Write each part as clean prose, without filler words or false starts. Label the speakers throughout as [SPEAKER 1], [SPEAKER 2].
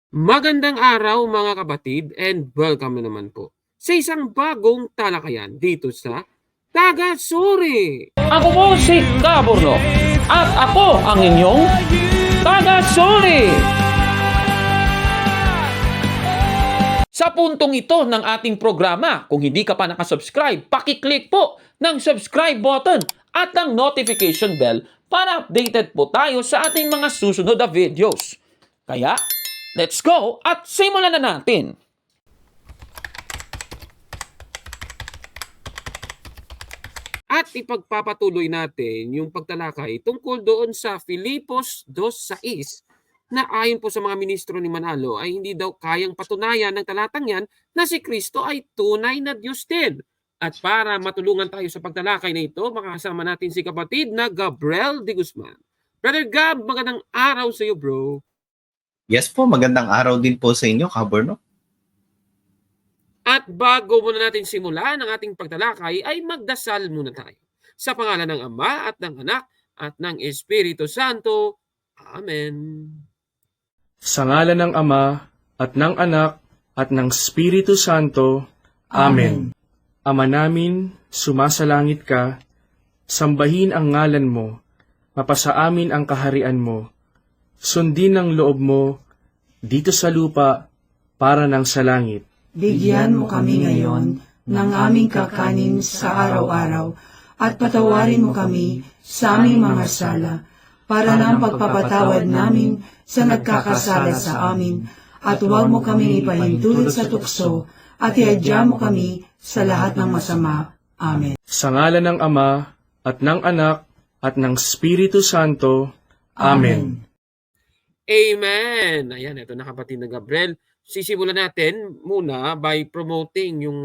[SPEAKER 1] Magandang araw mga kapatid and welcome na naman po sa isang bagong talakayan dito sa Taga-Suri.
[SPEAKER 2] Ako po si Kaborno at ako ang inyong taga-suri. Sa puntong ito ng ating programa, kung hindi ka pa nakasubscribe, pakiclick po ng subscribe button at ang notification bell para updated po tayo sa ating mga susunod na videos. Kaya, let's go at simulan na natin.
[SPEAKER 1] At ipagpapatuloy natin yung pagtalakay tungkol doon sa Filipos 2:6 na ayon po sa mga ministro ni Manalo ay hindi daw kayang patunayan ng talatang yan na si Kristo ay tunay na Diyos din. At para matulungan tayo sa pagtalakay na ito, makakasama natin si kapatid na Gabriel de Guzman. Brother Gab, magandang araw sa iyo, bro.
[SPEAKER 3] Yes po, magandang araw din po sa inyo, Kaborno.
[SPEAKER 1] At bago muna natin simulan ang ating pagtalakay ay magdasal muna tayo. Sa pangalan ng Ama at ng Anak at ng Espiritu Santo. Amen.
[SPEAKER 4] Sa ngalan ng Ama at ng Anak at ng Espiritu Santo. Amen. Ama namin, sumasalangit ka, sambahin ang ngalan mo, mapasa amin ang kaharian mo, sundin ang loob mo dito sa lupa para ng sa langit.
[SPEAKER 5] Bigyan mo kami ngayon ng aming kakanin sa araw-araw at patawarin mo kami sa aming mga sala para ng pagpapatawad namin sa nagkakasala sa amin at huwag mo kami ipahintulot sa tukso at iadya mo kami sa lahat ng masama. Amen.
[SPEAKER 4] Sa ngalan ng Ama at ng Anak at ng Espiritu Santo. Amen.
[SPEAKER 1] Amen. Ayan, ito na kapatid na Gabriel. Sisimulan natin muna by promoting yung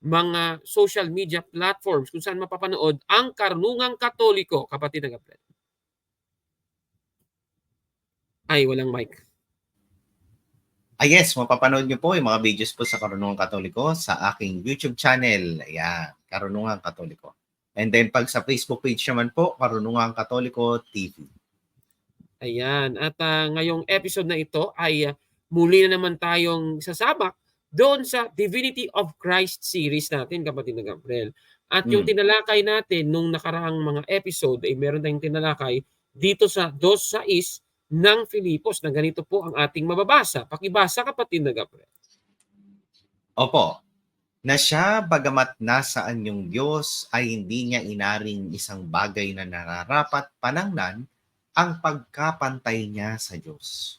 [SPEAKER 1] mga social media platforms kung saan mapapanood ang Karunungang Katoliko, kapatid na Gabriel. Ay, walang mic.
[SPEAKER 3] Yes, mapapanood niyo po yung mga videos po sa Karunungang Katoliko sa aking YouTube channel. Ayan, Karunungang Katoliko. And then pag sa Facebook page naman po, Karunungang Katoliko TV.
[SPEAKER 1] Ayan, at ngayong episode na ito ay muli na naman tayong sasabak doon sa Divinity of Christ series natin, kapatid na Gabriel. At yung tinalakay natin nung nakaraang mga episode ay meron tayong tinalakay dito sa 2:6 ng Filipos na ganito po ang ating mababasa. Pakibasa, kapatid na Gabriel.
[SPEAKER 3] Opo, na siya bagamat nasaan yung Diyos ay hindi niya inaring isang bagay na nararapat panangnan ang pagkapantay niya sa Diyos.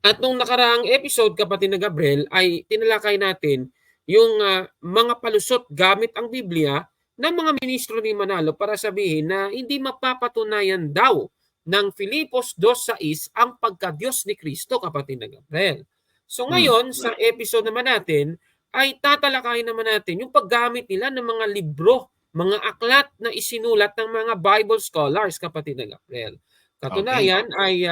[SPEAKER 1] At nung nakaraang episode, kapatid na Gabriel, ay tinalakay natin yung mga palusot gamit ang Biblia ng mga ministro ni Manalo para sabihin na hindi mapapatunayan daw ng Filipos 2:6 ang pagka-Diyos ni Kristo, kapatid na Gabriel. So ngayon, sa episode naman natin, ay tatalakayin naman natin yung paggamit nila ng mga libro, mga aklat na isinulat ng mga Bible scholars, kapatid na Gabriel. Katunayan ay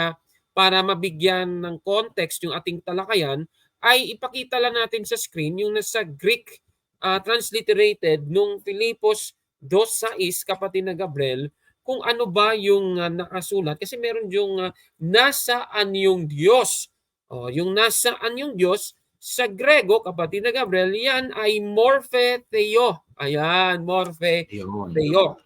[SPEAKER 1] para mabigyan ng context yung ating talakayan, ay ipakita lang natin sa screen yung nasa Greek transliterated nung Filipos 2:6, kapatid na Gabriel, kung ano ba yung nakasulat. Kasi meron yung nasaan yung Diyos. Yung nasaan yung Diyos sa Grego, kapatid na Gabriel, yan ay morphe theo. Ayan, morphe theo.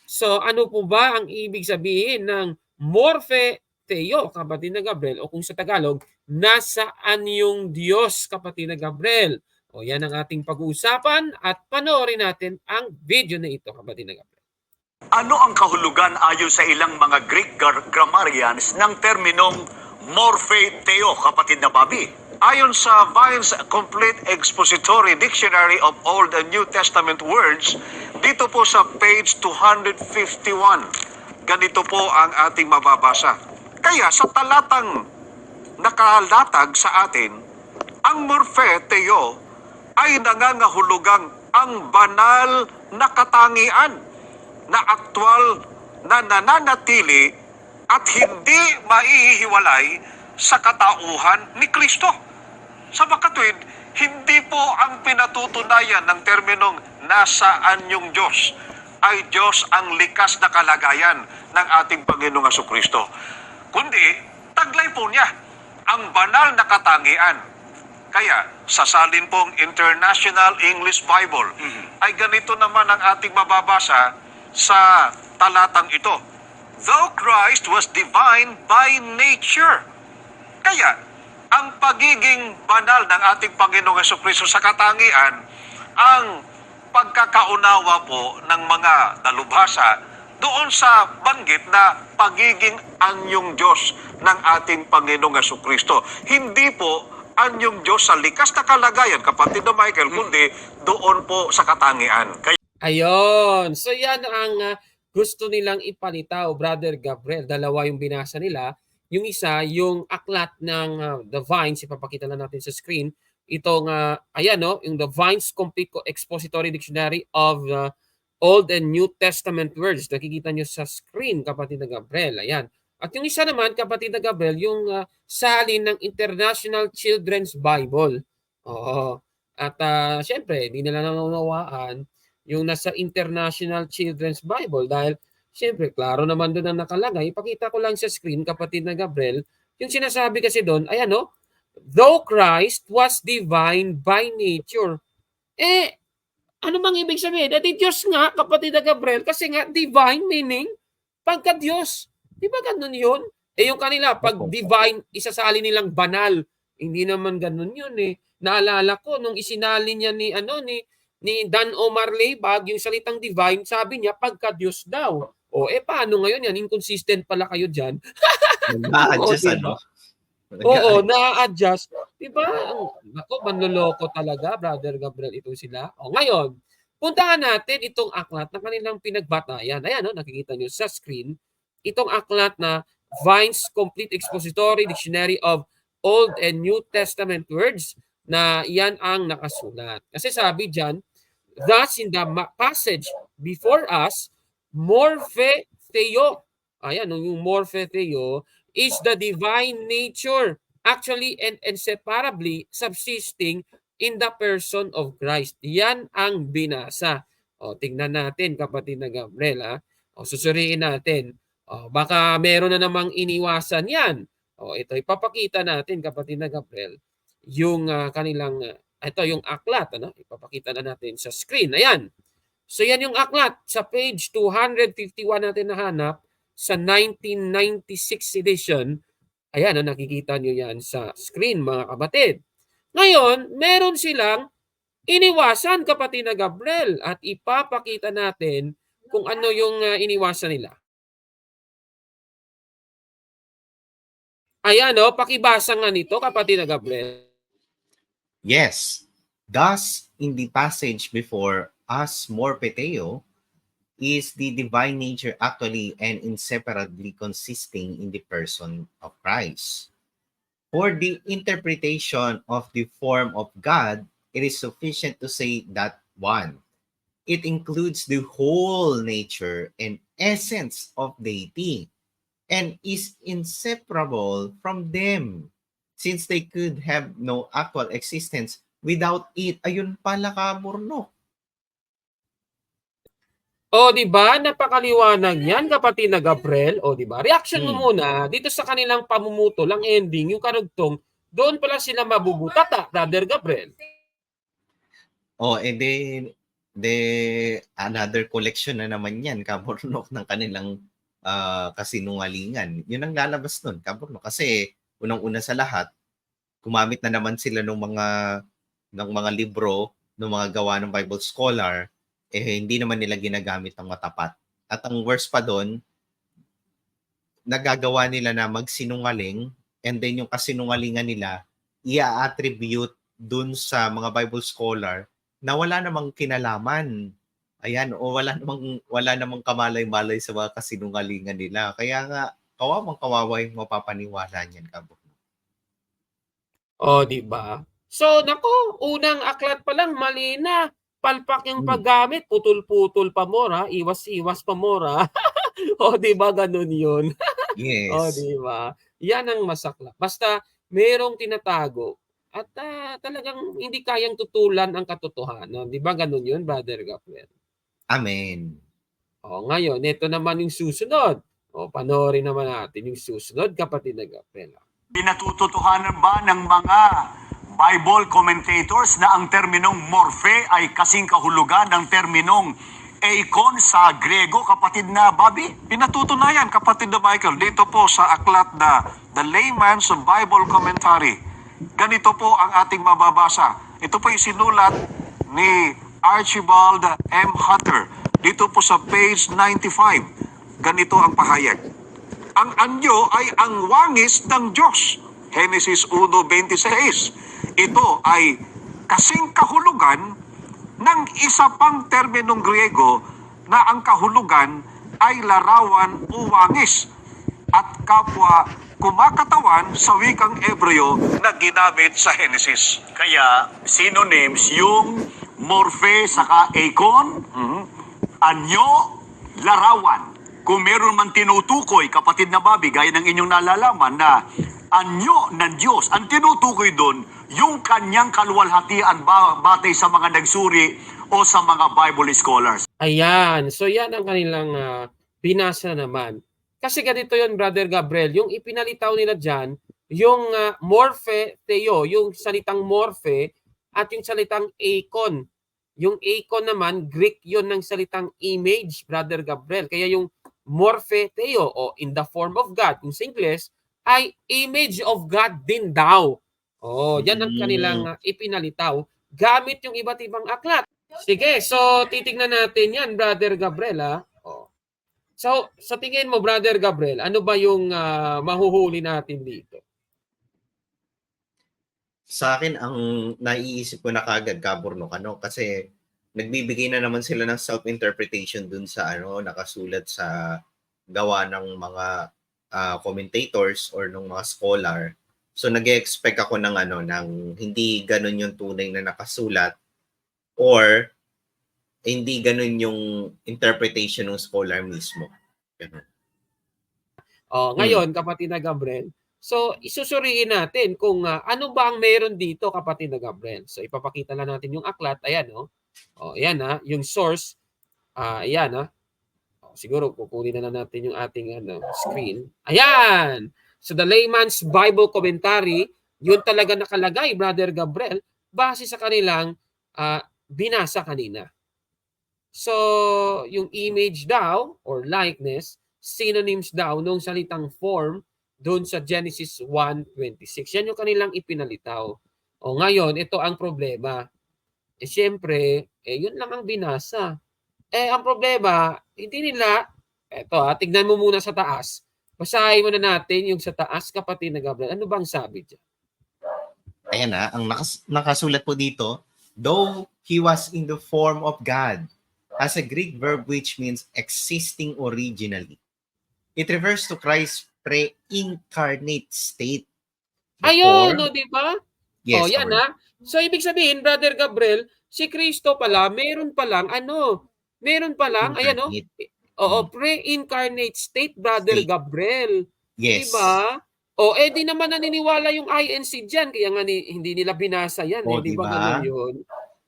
[SPEAKER 1] So ano po ba ang ibig sabihin ng morphe theo, kapatid na Gabriel? O kung sa Tagalog, nasaan yung Diyos, kapatid na Gabriel? O yan ang ating pag-uusapan at panoorin natin ang video na ito, kapatid na Gabriel.
[SPEAKER 6] Ano ang kahulugan ayon sa ilang mga Greek grammarians ng terminong morphe theo, kapatid na Bobby? Ayon sa Vine's Complete Expository Dictionary of Old and New Testament Words, dito po sa page 251, ganito po ang ating mababasa. Kaya sa talatang nakalatag sa atin, ang morphe theo ay nangangahulugang ang banal na katangian na aktwal na nananatili at hindi maihiwalay sa katauhan ni Kristo. Sa makatwid, hindi po ang pinatutunayan ng terminong nasaan yung Diyos ay Diyos ang likas na kalagayan ng ating Panginoong Asukristo, kundi taglay po niya ang banal na katangian. Kaya, sa salin pong International English Bible, ay ganito naman ang ating mababasa sa talatang ito. Though Christ was divine by nature. Kaya, ang pagiging banal ng ating Panginoong Jesucristo sa katangian, ang pagkakaunawa po ng mga dalubhasa doon sa banggit na pagiging anyong Diyos ng ating Panginoong Jesucristo. Hindi po anyong Diyos sa likas na kalagayan, kapatid na Michael, kundi doon po sa katangian. Kaya
[SPEAKER 1] Ayun. So yan ang gusto nilang ipalitaw, Brother Gabriel. Dalawa yung binasa nila. Yung isa, yung aklat ng The Vines, ipapakita na natin sa screen. Itong, ayan, no, yung The Vines Complete Expository Dictionary of Old and New Testament Words. Nakikita nyo sa screen, kapatid na Gabriel. Ayan. At yung isa naman, kapatid na Gabriel, yung salin ng International Children's Bible. Oo. At syempre, hindi nila nanunawaan yung nasa International Children's Bible dahil syempre, klaro naman doon ang nakalagay. Ipakita ko lang sa screen, kapatid na Gabriel, yung sinasabi kasi doon, ayan no, though Christ was divine by nature. Ano bang ibig sabihin? Dati Diyos nga, kapatid na Gabriel, kasi nga divine meaning pagka-Diyos. Di ba ganun yun? Yung kanila, pag divine, isasalin nilang banal. Hindi naman ganun yun eh. Naalala ko, nung isinalin niya ni Dan Omar Leibag, yung salitang divine, sabi niya, pagka-Diyos daw. Paano ngayon yan? Inconsistent pala kayo dyan.
[SPEAKER 3] Na-adjust,
[SPEAKER 1] diba? Oo, na-adjust. Diba? Ako, manloloko talaga, Brother Gabriel, ito sila. Ngayon, puntahan natin itong aklat na kanilang pinagbatayan. Ayan, no, nakikita nyo sa screen. Itong aklat na Vines Complete Expository Dictionary of Old and New Testament Words na yan ang nakasulat. Kasi sabi dyan, thus in the passage before us, morphe theo, ayan, yung morphe theo is the divine nature actually and inseparably subsisting in the person of Christ. Yan ang binasa. Tingnan natin, kapatid na Gabriel. Susuriin natin. Baka meron na namang iniwasan yan. Ito, ipapakita natin, kapatid na Gabriel, yung kanilang, ito yung aklat. Ipapakita na natin sa screen. Ayan. So yan yung aklat. Sa page 251 natin nahanap sa 1996 edition. Ayan, nakikita nyo yan sa screen, mga kapatid. Ngayon, meron silang iniwasan, kapatid na Gabriel, at ipapakita natin kung ano yung iniwasan nila. Ayan, pakibasa nga nito, kapatid na Gabriel.
[SPEAKER 3] Yes. Thus, in the passage before us, morpheteo is the divine nature actually and inseparably consisting in the person of Christ. For the interpretation of the form of God, it is sufficient to say that one, it includes the whole nature and essence of deity and is inseparable from them since they could have no actual existence without it. Ayun pala ka, Murnok.
[SPEAKER 1] Di ba? Napakaliwanag yan, kapatid na Gabriel. Di ba? Reaction mo muna dito sa kanilang pamumutol, ang ending, yung karugtong, doon pala sila mabubutata, Brother Gabriel.
[SPEAKER 3] Another collection na naman yan, Kamurnok, ng kanilang kasinungalingan. Yun ang lalabas nun, Kamurnok. Kasi unang-una sa lahat, gumamit na naman sila ng mga libro, ng mga gawa ng Bible scholar, hindi naman nila ginagamit ng matapat. At ang worst pa doon, nagagawa nila na magsinungaling, and then yung kasinungalingan nila, i-attribute dun sa mga Bible scholar na wala namang kinalaman. Ayan, o wala namang kamalay-malay sa mga kasinungalingan nila. Kaya nga, kawawa yung mapapaniwala niyan, Kabok.
[SPEAKER 1] Di ba? So, nako, unang aklat pa lang, mali na. Palpak yung paggamit, putol-putol pa mora, iwas-iwas pa mora. Di ba ganun yun?
[SPEAKER 3] Yes.
[SPEAKER 1] Di ba? Yan ang masaklap. Basta merong tinatago at talagang hindi kayang tutulan ang katotohanan. Di ba ganun yun, Brother Gabriel?
[SPEAKER 3] Amen.
[SPEAKER 1] Ngayon, ito naman yung susunod. Panoorin naman natin yung susunod, kapatid na Gabriel.
[SPEAKER 6] Pinatututuhanan ba ng mga Bible commentators na ang terminong morphe ay kasing kahulugan ng terminong eikon sa Grego, kapatid na Bobby?
[SPEAKER 7] Pinatutunayan, kapatid na Michael, dito po sa aklat na The Layman's Bible Commentary. Ganito po ang ating mababasa. Ito po yung sinulat ni Archibald M. Hunter. Dito po sa page 95. Ganito ang pahayag. Ang anyo ay ang wangis ng Diyos. Genesis 1:26. Ito ay kasing kahulugan ng isa pang terminong Griego na ang kahulugan ay larawan o wangis at kapwa kumakatawan sa wikang Ebreo na ginamit sa Genesis.
[SPEAKER 6] Kaya synonyms yung morphe saka eikon, anyo, larawan. Kung meron man tinutukoy, kapatid na Bobby, gaya ng inyong nalalaman na anyo ng Diyos, ang tinutukoy doon, yung kanyang kaluwalhatian batay sa mga nagsuri o sa mga Bible scholars.
[SPEAKER 1] Ayan. So yan ang kanilang binasa naman. Kasi ganito yon Brother Gabriel, yung ipinalitaw nila dyan, yung morphe theo, yung salitang morphe at yung salitang eikon. Yung eikon naman, Greek yon ng salitang image, Brother Gabriel. Kaya yung morphe theo o in the form of God, kung sa Ingles, ay image of God din daw. Oh, yan ang kanilang ipinalitaw gamit yung iba't ibang aklat. Sige, so titingnan natin yan, Brother Gabriel. Oh. So, sa tingin mo, Brother Gabriel, ano ba yung mahuhuli natin dito?
[SPEAKER 3] Sa akin, ang naiisip ko na kagad, Kabornok, kasi nagbibigay na naman sila ng self-interpretation dun sa nakasulat sa gawa ng mga commentators or ng mga scholar. So nag-expect ako ng ng hindi ganun yung tunay na nakasulat or hindi ganun yung interpretation ng scholar mismo. Ganun.
[SPEAKER 1] Oh, ngayon, kapatid na Gabriel, so isusuriin natin kung ano ba ang meron dito, kapatid na Gabriel. So ipapakita lang natin yung aklat. Ayan, oh. Oh, ayan yung source. Ayan, siguro kukunin na natin yung ating screen. Ayan. So the Layman's Bible Commentary, yun talaga nakalagay, Brother Gabriel, base sa kanilang binasa kanina. So, yung image daw or likeness, synonyms daw nung salitang form doon sa Genesis 1:26. Yan yung kanilang ipinalitaw. O ngayon, ito ang problema. Siyempre, yun lang ang binasa. Ang problema, hindi nila, tignan mo muna sa taas. Basahin muna natin yung sa taas, kapatid na Gabriel. Ano bang sabi dyan?
[SPEAKER 3] Ayan ang nakasulat po dito, though he was in the form of God, as a Greek verb which means existing originally. It refers to Christ's pre-incarnate state.
[SPEAKER 1] Ayun, di ba?
[SPEAKER 3] Yes,
[SPEAKER 1] yan So, ibig sabihin, Brother Gabriel, si Kristo pala, meron palang, ayan pre-incarnate state, Brother Gabriel.
[SPEAKER 3] Yes.
[SPEAKER 1] Diba? Di naman naniniwala yung INC dyan, kaya nga hindi nila binasa yan. Di ba ganun yun?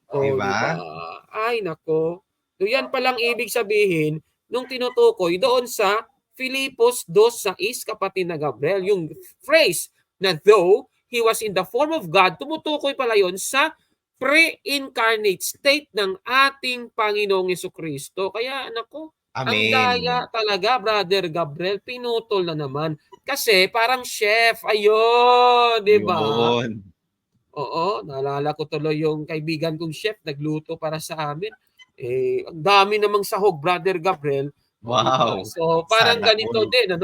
[SPEAKER 1] Diba? Ay, nako. So, yan palang ibig sabihin nung tinutukoy doon sa Filipos 2:6, kapatid na Gabriel, yung phrase na though he was in the form of God, tumutukoy pala yon sa pre-incarnate state ng ating Panginoong Jesucristo. Kaya, nako,
[SPEAKER 3] Amen.
[SPEAKER 1] ang daya talaga, Brother Gabriel, pinutol na naman. Kasi parang chef, ayun, di ba? Oo, naalala ko tuloy yung kaibigan kong chef, nagluto para sa amin. Ang dami namang sahog, Brother Gabriel.
[SPEAKER 3] Wow.
[SPEAKER 1] So, parang ganito din,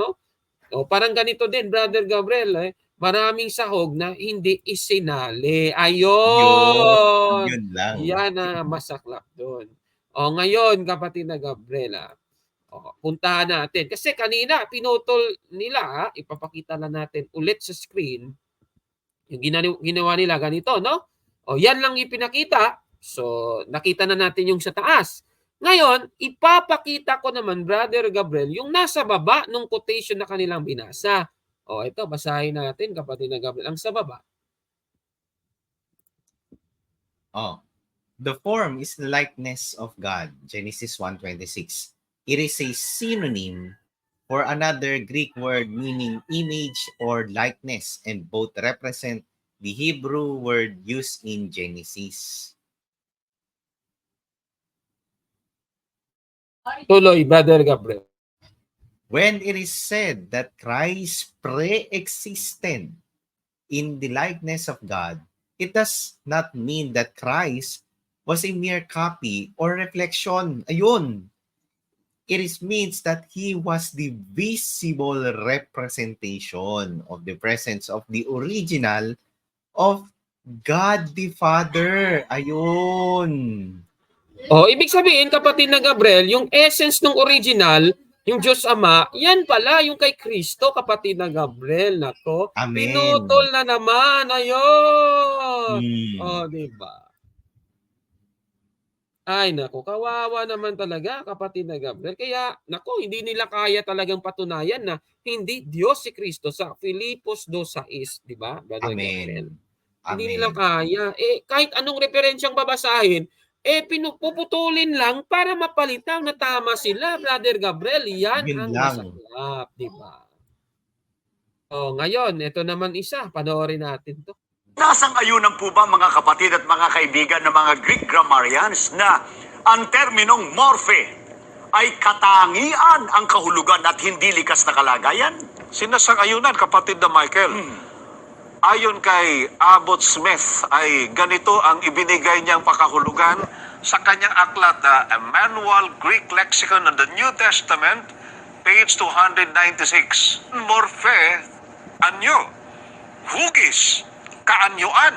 [SPEAKER 1] parang ganito din, Brother Gabriel, maraming sahog na hindi isinali. Ayun!
[SPEAKER 3] Yun lang.
[SPEAKER 1] Yan masaklap doon. Ngayon, kapatid na Gabriela, puntahan natin. Kasi kanina, pinutol nila, ipapakita na natin ulit sa screen, yung ginawa nila ganito, no? Yan lang ipinakita. So, nakita na natin yung sa taas. Ngayon, ipapakita ko naman, Brother Gabriel, yung nasa baba ng quotation na kanilang binasa. Ito, basahin natin, kapatid na Gabriel, ang sa baba.
[SPEAKER 3] The form is the likeness of God, Genesis 1:26. It is a synonym for another Greek word meaning image or likeness, and both represent the Hebrew word used in Genesis.
[SPEAKER 1] Tuloy, Brother Gabriel.
[SPEAKER 3] When it is said that Christ pre-existed in the likeness of God, it does not mean that Christ was a mere copy or reflection. Ayun. It means that he was the visible representation of the presence of the original of God the Father. Ayun.
[SPEAKER 1] Oh, ibig sabihin, kapatid na Gabriel, yung essence ng original, yung Diyos Ama, yan pala yung kay Kristo, kapatid na Gabriel. Nako,
[SPEAKER 3] Amen.
[SPEAKER 1] pinutol na naman. Ayun.
[SPEAKER 3] Hmm.
[SPEAKER 1] Oh, di ba? Ay, nako, kawawa naman talaga, kapatid na Gabriel. Kaya, nako, hindi nila kaya talagang patunayan na hindi Diyos si Kristo sa Filipos 2:6, di ba, Brother Gabriel?
[SPEAKER 3] Amen.
[SPEAKER 1] Hindi
[SPEAKER 3] Amen.
[SPEAKER 1] nila kaya. Kahit anong referensyang babasahin, puputulin lang para mapalitaw na tama sila, Brother Gabriel. Yan
[SPEAKER 3] Yun
[SPEAKER 1] ang
[SPEAKER 3] lang.
[SPEAKER 1] masaklap, di ba? Oh, ngayon, ito naman isa. Panoorin natin to.
[SPEAKER 6] Nasang-ayunan po ba mga kapatid at mga kaibigan ng mga Greek grammarians na ang terminong morphe ay katangian ang kahulugan at hindi likas na kalagayan?
[SPEAKER 7] Sinasang-ayunan, kapatid na Michael. Ayon kay Abbott Smith ay ganito ang ibinigay niyang pakahulugan sa kanyang aklat na A Manual Greek Lexicon of the New Testament, page 296. Morphe, anyo, hugis, kaanyuan.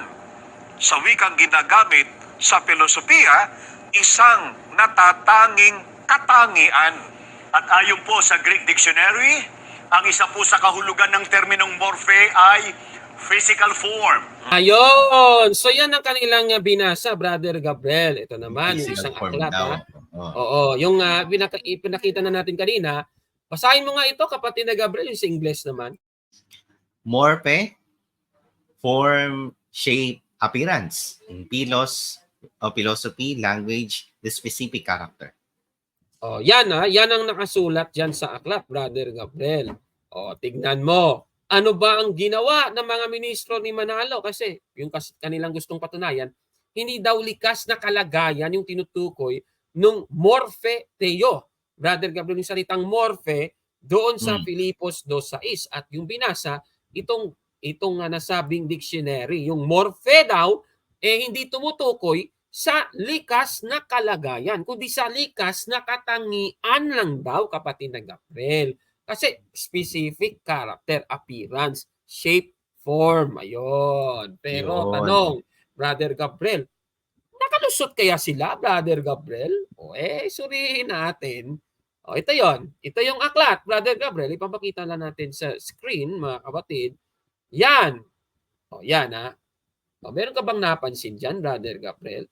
[SPEAKER 7] Sa wikang ginagamit sa filosofiya, isang natatanging katangian.
[SPEAKER 6] At ayon po sa Greek Dictionary, ang isa po sa kahulugan ng terminong morphe ay physical form.
[SPEAKER 1] Ayun! So yan ang kanilang binasa, Brother Gabriel. Ito naman, yung isang
[SPEAKER 3] Physical form
[SPEAKER 1] aklat.
[SPEAKER 3] daw.
[SPEAKER 1] Ha?
[SPEAKER 3] Oh.
[SPEAKER 1] Oo, yung pinakita na natin kanina. Basahin mo nga ito, kapatid na Gabriel, yung sa Ingles naman.
[SPEAKER 3] Morphe, form, shape, appearance. In philosophy, language, the specific character.
[SPEAKER 1] Oh, yan yan ang nakasulat diyan sa aklat, Brother Gabriel. Oh, tignan mo. Ano ba ang ginawa ng mga ministro ni Manalo? Kasi yung kanilang gustong patunayan, hindi daw likas na kalagayan yung tinutukoy nung morphe theo. Brother Gabriel, yung salitang morphe doon sa Filipos 2:6 at yung binasa itong nasabing dictionary, yung morphe daw hindi tumutukoy sa likas na kalagayan, kundi sa likas na katangian lang daw, kapatid na Gabriel. Kasi specific character, appearance, shape, form. Ayun. Pero
[SPEAKER 3] Yun.
[SPEAKER 1] tanong, Brother Gabriel, nakalusot kaya sila, Brother Gabriel? Surihin natin. Ito yon. Ito yung aklat, Brother Gabriel. Ipapakita lang natin sa screen, mga kapatid. Yan. Yan ha. Meron ka bang napansin dyan, Brother Gabriel?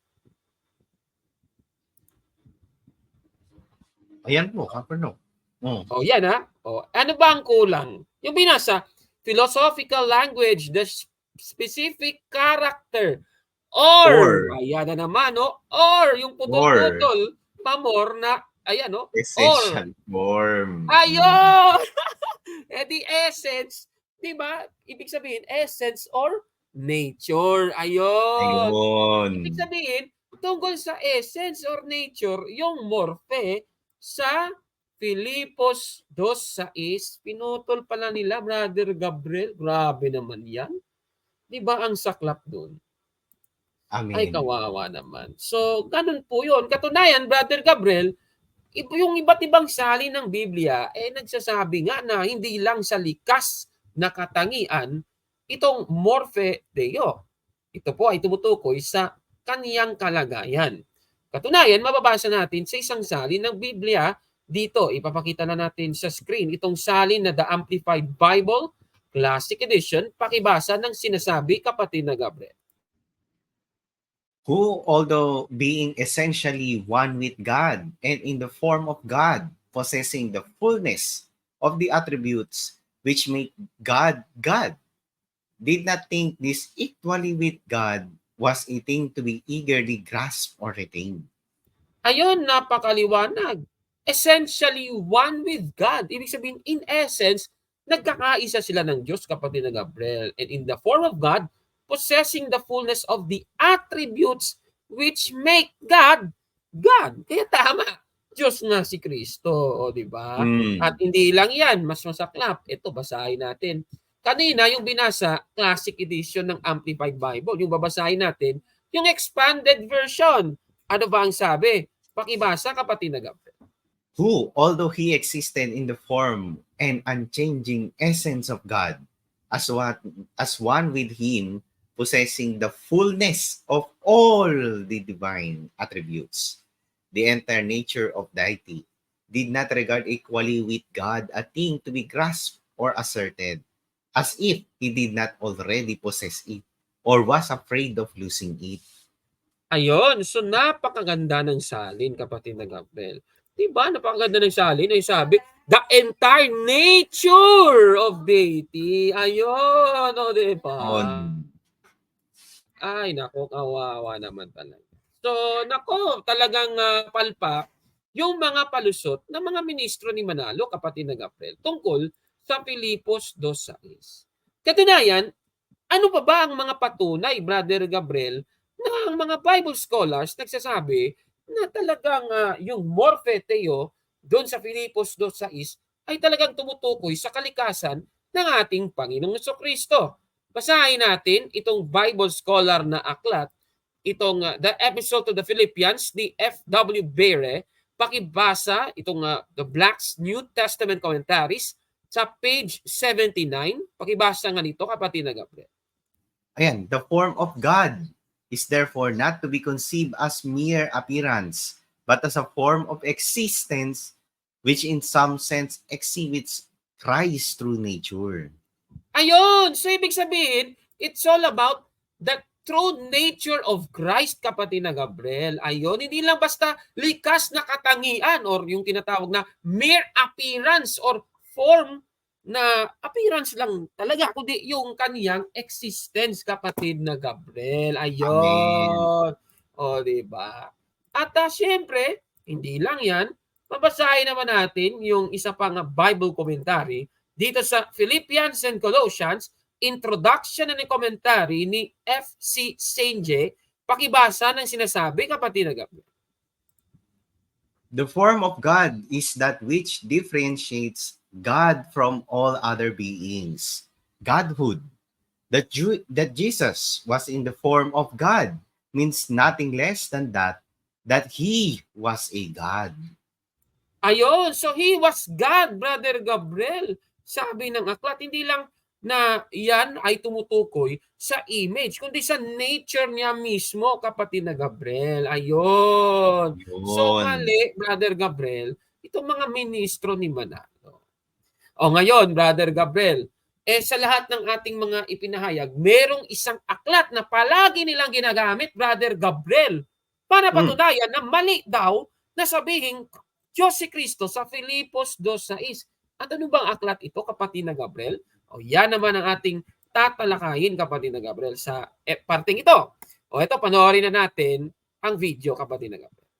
[SPEAKER 3] Ayan po, Kaperno.
[SPEAKER 1] Yan ha. Ano ba ang kulang? Yung binasa, philosophical language, the specific character, or ayan na naman, or yung putol-putol, pamor na, ayan,
[SPEAKER 3] essential form.
[SPEAKER 1] Ayun! The essence, di ba? Ibig sabihin, essence or nature. Ayun. Ibig sabihin, tungkol sa essence or nature, yung morphe sa Filipos 2:6, pinutol pala nila, Brother Gabriel. Grabe naman yan. Di ba ang saklap doon?
[SPEAKER 3] Amen.
[SPEAKER 1] Ay, kawawa naman. So, ganun po yun. Katunayan, Brother Gabriel, yung iba't ibang salin ng Biblia, nagsasabi nga na hindi lang sa likas na katangian, itong morphe theo. Ito po ay tumutukoy sa kaniyang kalagayan. Katunayan, mababasa natin sa isang salin ng Biblia. Dito, ipapakita na natin sa screen itong salin na The Amplified Bible, Classic Edition, pakibasa ng sinasabi, kapatid na Gabriel.
[SPEAKER 3] Who, although being essentially one with God and in the form of God, possessing the fullness of the attributes which make God God, did not think this equally with God was a thing to be eagerly grasped or retained.
[SPEAKER 1] Ayun, napakaliwanag. essentially one with God. Ibig sabihin, in essence, nagkakaisa sila ng Diyos, kapatid na Gabriel. And in the form of God, possessing the fullness of the attributes which make God, God. Kaya tama, Diyos nga si Kristo, o di ba? At hindi lang yan, mas masaklap. Ito, basahin natin. Kanina, yung binasa, Classic Edition ng Amplified Bible. Yung babasahin natin, yung expanded version. Ano ba ang sabi? Pakibasa, kapatid na Gabriel.
[SPEAKER 3] Who, although he existed in the form and unchanging essence of God, as one with him, possessing the fullness of all the divine attributes, the entire nature of deity, did not regard equally with God a thing to be grasped or asserted, as if he did not already possess it, or was afraid of losing it.
[SPEAKER 1] Ayun, so napakaganda ng salin, kapatid na Gabriel. Diba? Napakaganda ng salin. Ay sabi, the entire nature of deity. Ayun, o diba? Ay, nako, kawawa naman talaga. So, nako, talagang palpak yung mga palusot ng mga ministro ni Manalo, kapatid na Gabriel, tungkol sa Filipos 2:6. Katunayan, ano pa ba ang mga patunay, Brother Gabriel, na ang mga Bible scholars nagsasabi na talagang yung morphe theo doon sa Filipos 2:6 ay talagang tumutukoy sa kalikasan ng ating Panginoong Jesucristo. Basahin natin itong Bible scholar na aklat, itong The Epistle to the Philippians, the F.W. Bere, pakibasa itong The Black's New Testament Commentaries sa page 79. Pakibasa nga nito, kapatid na Gabriel.
[SPEAKER 3] Ayan, the form of God is therefore not to be conceived as mere appearance, but as a form of existence which in some sense exhibits Christ's true nature.
[SPEAKER 1] Ayun! So ibig sabihin, it's all about the true nature of Christ, kapatid na Gabriel. Ayun, hindi lang basta likas na katangian or yung tinatawag na mere appearance or form na appearance lang talaga, kundi yung kaniyang existence, kapatid na Gabriel. Ayun. O, diba? At syempre, hindi lang yan. Mabasahin naman natin yung isa pang Bible commentary dito sa Philippians and Colossians, introduction and commentary ni F.C. Senge. Pakibasa ng sinasabi, kapatid na Gabriel.
[SPEAKER 3] The form of God is that which differentiates God from all other beings. Godhood. That Jesus was in the form of God means nothing less than that he was a God.
[SPEAKER 1] Ayun, so he was God, Brother Gabriel. Sabi ng aklat, hindi lang na yan ay tumutukoy sa image, kundi sa nature niya mismo, kapatid na Gabriel. Ayun. So mali, Brother Gabriel, itong mga ministro ni Manalo. O ngayon, Brother Gabriel, sa lahat ng ating mga ipinahayag, merong isang aklat na palagi nilang ginagamit, Brother Gabriel, para patunayan na mali daw na sabihin Diyos si Kristo sa Filipos 2:6. At ano bang aklat ito, kapatid na Gabriel? O yan naman ang ating tatalakayin, kapatid na Gabriel, sa parting ito. O ito, panoorin na natin ang video, kapatid na Gabriel.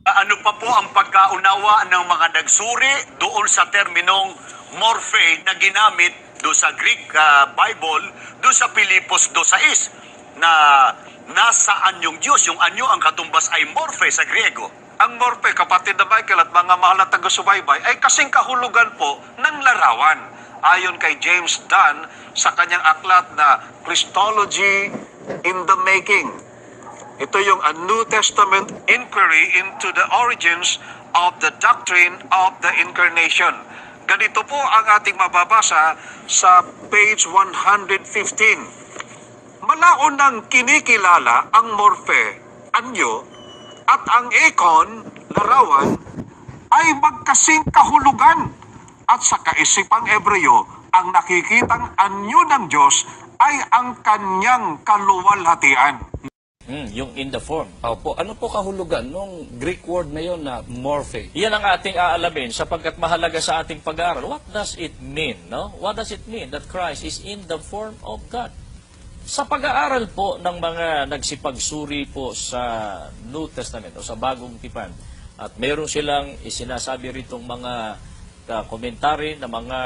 [SPEAKER 6] Ano pa po ang pagkaunawa ng mga nagsuri doon sa terminong morphe na ginamit doon sa Greek Bible, doon sa Filipos 2:6, na nasaan yung Diyos, yung anyo ang katumbas ay morphe sa Griego.
[SPEAKER 7] Ang morphe, kapatid na Michael at mga mahal na taga-subaybay, ay kasing kahulugan po ng larawan. Ayon kay James Dunn sa kanyang aklat na Christology in the Making. Ito yung A New Testament Inquiry into the Origins of the Doctrine of the Incarnation. Ganito po ang ating mababasa sa page 115. Malaon nang kinikilala ang morphe, anyo, at ang ekon, larawan, ay magkasing kahulugan. At sa kaisipang Hebreo, ang nakikitang anyo ng Diyos ay ang kanyang kaluwalhatian.
[SPEAKER 8] Yung in the form. Opo, ano po kahulugan nung Greek word na yon na morphe? Yan ang ating aalamin sapagkat mahalaga sa ating pag-aaral. What does it mean? No? What does it mean that Christ is in the form of God? Sa pag-aaral po ng mga nagsipagsuri po sa New Testament o sa Bagong Tipan, At meron silang isinasabi ritong mga komentary na mga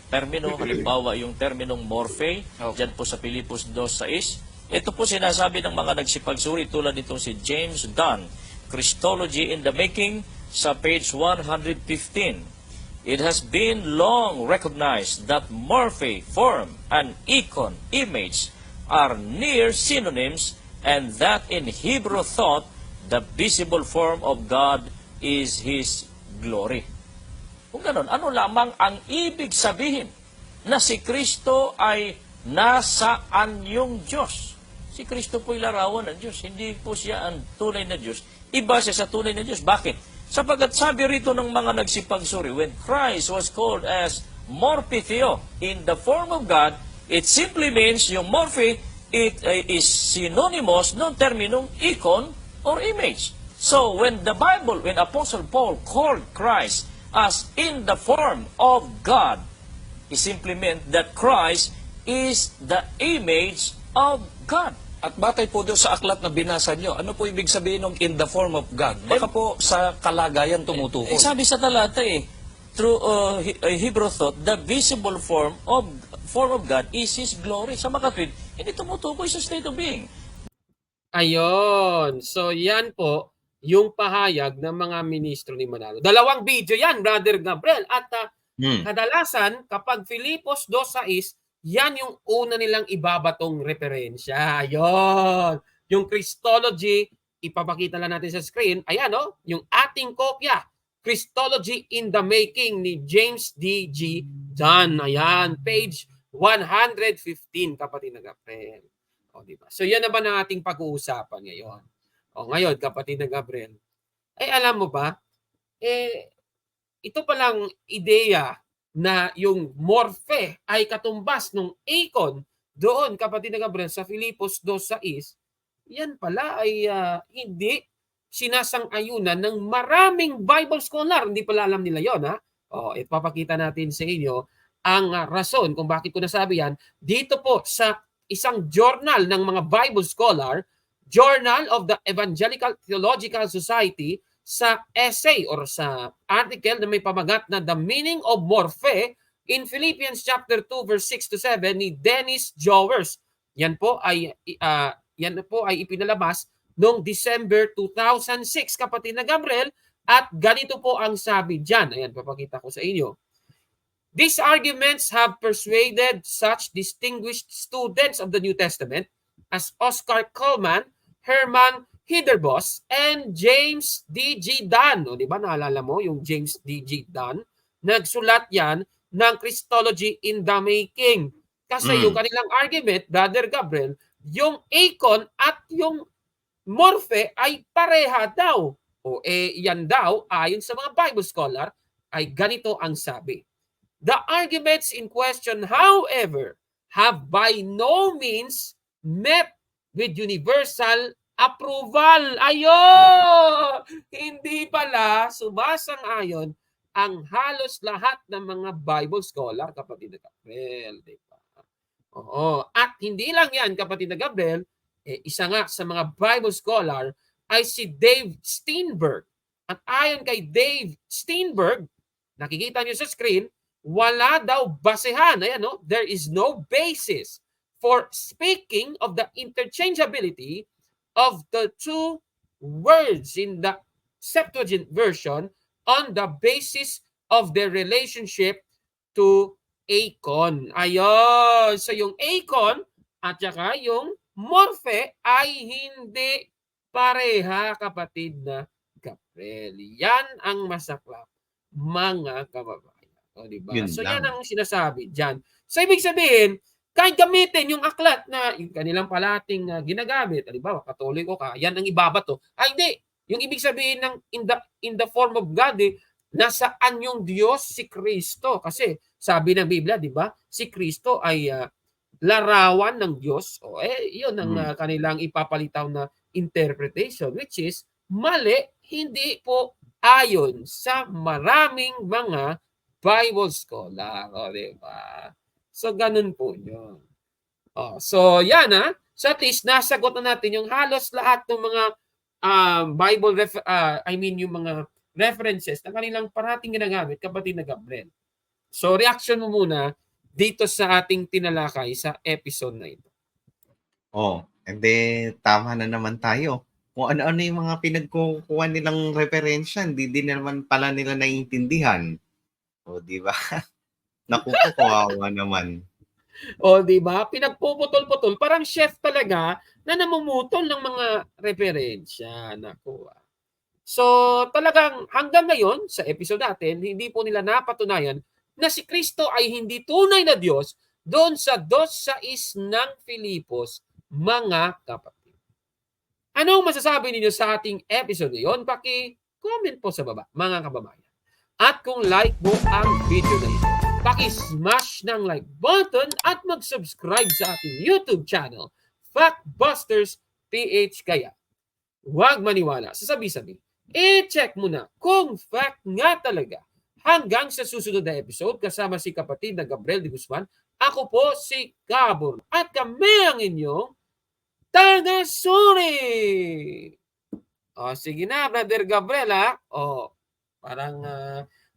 [SPEAKER 8] termino, halimbawa yung terminong morphe, dyan po sa Filipos 2:6. Ito po sinasabi ng mga nagsipagsuri tulad nitong si James Dunn, Christology in the Making, sa page 115. It has been long recognized that morphe, form, and icon, image, are near synonyms, and that in Hebrew thought, the visible form of God is His glory. Kung ganon, ano lamang ang ibig sabihin na si Kristo ay nasaan yung Diyos? Si Kristo po'y larawan ng Diyos. Hindi po siya ang tunay na Diyos. Iba siya sa tunay na Diyos. Bakit? Sapagat sabi rito ng mga nagsipagsuri, when Christ was called as morphe theo, in the form of God, it simply means yung morphe, it is synonymous ng terminong icon or image. So when the Bible, when Apostle Paul called Christ as in the form of God, it simply meant that Christ is the image of God.
[SPEAKER 9] At batay po doon sa aklat na binasa nyo, ano po ibig sabihin ng in the form of God? Baka po sa kalagayan tumutukoy.
[SPEAKER 8] Sabi sa talata through Hebrew thought, the visible form of God is His glory. Sa makatwid, hindi tumutukoy sa state of being.
[SPEAKER 1] Ayon. So yan po yung pahayag ng mga ministro ni Manalo. Dalawang video yan, Brother Gabriel. At kadalasan, kapag Filipos 2:6, yan yung una nilang ibabatong referensya. Ayon. Yung Christology, ipapakita lang natin sa screen. Ayan, yung ating kopya. Christology in the Making ni James D.G. Dunn. Ayan, page 115, kapatid na Gabriel. Diba? So yan naman ang ating pag-uusapan ngayon. Ngayon, kapatid na Gabriel, alam mo ba, ito palang ideya na yung morphe ay katumbas ng icon doon, kapatid na Gabriel, sa Filipos 2:6, yan pala ay hindi sinasang-ayunan ng maraming Bible scholar. Hindi pala alam nila yon, ha? Ipapakita natin sa inyo ang rason kung bakit ko nasabi yan. Dito po sa isang journal ng mga Bible scholar, Journal of the Evangelical Theological Society, sa essay or sa article na may pamagat na The Meaning of Morphe in Philippians chapter 2 verse 6 to 7 ni Dennis Jowers. Yan po ay ipinalabas noong December 2006, kapatid na Gabriel, at ganito po ang sabi diyan. Ayan, papakita ko sa inyo. These arguments have persuaded such distinguished students of the New Testament as Oscar Cullmann, Herman Hiderbos, and James D.G. Dunn. Di ba, naalala mo yung James D.G. Dunn? Nagsulat yan ng Christology in the Making. Kasi yung kanilang argument, Brother Gabriel, yung icon at yung morphe ay pareha daw. Yan daw, ayon sa mga Bible scholar, ay ganito ang sabi. The arguments in question, however, have by no means met with universal approval. Ayun! Hindi pala sumasang-ayon ang halos lahat ng mga Bible scholar, kapatid na Gabriel. Diba? At hindi lang yan, kapatid na Gabriel, isa nga sa mga Bible scholar ay si Dave Steinberg. At ayon kay Dave Steinberg, nakikita niyo sa screen, wala daw basehan. Ayan, there is no basis for speaking of the interchangeability of the two words in the Septuagint version on the basis of their relationship to icon. Ayun. So yung icon at saka yung morphe ay hindi pareha, kapatid na Gabriel. Yan ang masaklap, mga kababayan. Diba? So yan ang sinasabi dyan. So ibig sabihin, kahit gamitin yung aklat na yung kanilang palating ginagamit, halimbawa, Katoliko ka, yan ang ibabato. Hindi. Yung ibig sabihin ng in the form of God, nasaan yung Diyos? Si Kristo. Kasi sabi ng Biblia, di ba? Si Kristo ay larawan ng Diyos. Yun ang kanilang ipapalitaw na interpretation, which is mali, hindi po ayon sa maraming mga Bible scholar. Diba? So, ganun po yun. So, yan So, at least, nasagot na natin yung halos lahat ng mga Bible, yung mga references na kanilang parating ginagamit, kapatid na Gabriel. So, reaction mo muna dito sa ating tinalakay sa episode na ito.
[SPEAKER 3] Oh, edi tama na naman tayo. Kung ano-ano yung mga pinagkukuha nilang referensya, hindi din naman pala nila naiintindihan. O, di ba? Naku po, kawawa naman.
[SPEAKER 1] O, di ba? Pinagpuputol-putol. Parang chef talaga na namumutol ng mga referensya. Naku. So, talagang hanggang ngayon, sa episode natin, hindi po nila napatunayan na si Kristo ay hindi tunay na Diyos doon sa 2:6 ng Filipos, mga kapatid. Anong masasabi ninyo sa ating episode ngayon? Paki-comment po sa baba, mga kababayan. At kung like mo ang video na ito, paki-smash ng like button at mag-subscribe sa ating YouTube channel, Factbusters PH. Kaya, huwag maniwala sa sabi-sabi. I-check mo na kung fact nga talaga. Hanggang sa susunod na episode, kasama si kapatid na Gabriel de Guzman, ako po si Gabor at kami ang inyong taga-suri. O, sige na, Brother Gabriel, ha? O, parang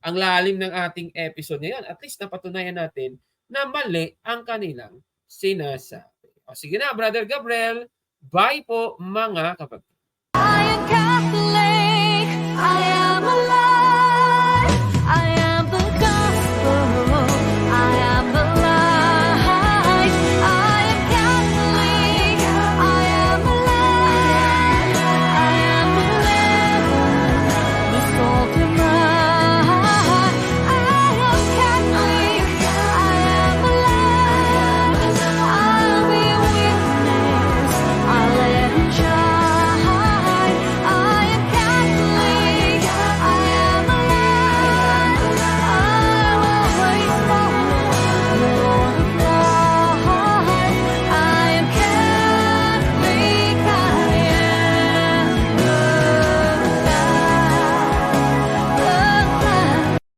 [SPEAKER 1] ang lalim ng ating episode ngayon. At least napatunayan natin na mali ang kanilang sinasabi. O, sige na, Brother Gabriel. Bye po, mga kapatid.
[SPEAKER 10] I am Catholic. I